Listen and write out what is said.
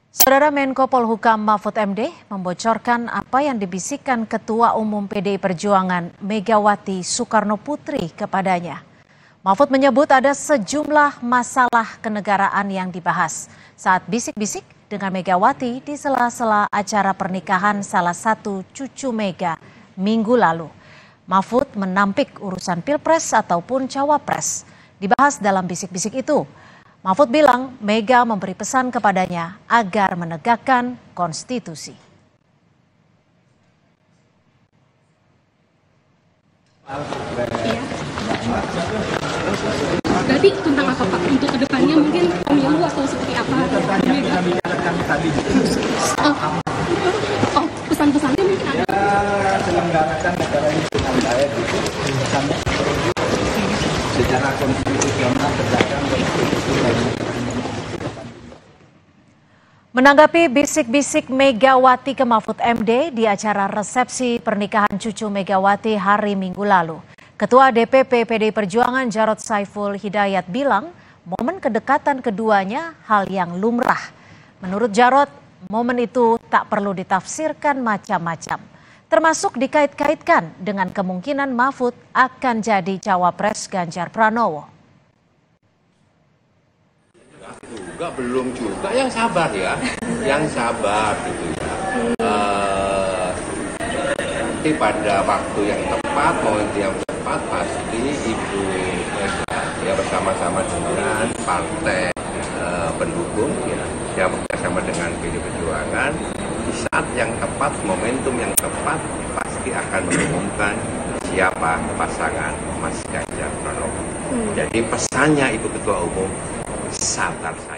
Saudara Menko Polhukam Mahfud MD membocorkan apa yang dibisikkan Ketua Umum PDI Perjuangan Megawati Soekarnoputri kepadanya. Mahfud menyebut ada sejumlah masalah kenegaraan yang dibahas saat bisik-bisik dengan Megawati di sela-sela acara pernikahan salah satu cucu Mega minggu lalu. Mahfud menampik urusan Pilpres ataupun Cawapres dibahas dalam bisik-bisik itu. Mahfud bilang Mega memberi pesan kepadanya agar menegakkan konstitusi. Iya. Berarti tentang apa Pak? Untuk kedepannya mungkin pemilu atau seperti apa? Pesan-pesannya mungkin ada. Selenggarakan negara ini dengan baik secara konstitusional berdasarkan konstitusi. Menanggapi bisik-bisik Megawati ke Mahfud MD di acara resepsi pernikahan cucu Megawati hari Minggu lalu, Ketua DPP PDI Perjuangan Jarod Saiful Hidayat bilang momen kedekatan keduanya hal yang lumrah. Menurut Jarod, momen itu tak perlu ditafsirkan macam-macam, termasuk dikait-kaitkan dengan kemungkinan Mahfud akan jadi cawapres Ganjar Pranowo. Juga belum juga, yang sabar ya, yang sabar gitu ya. Nanti pada waktu yang tepat, momentum yang tepat pasti Ibu Mega ya bersama-sama dengan partai pendukung ya bersama dengan PDI Perjuangan di saat yang tepat, momentum yang tepat pasti akan mengumumkan siapa pasangan Mas Ganjar Pranowo. Jadi pesannya Ibu Ketua Umum, sabar saja.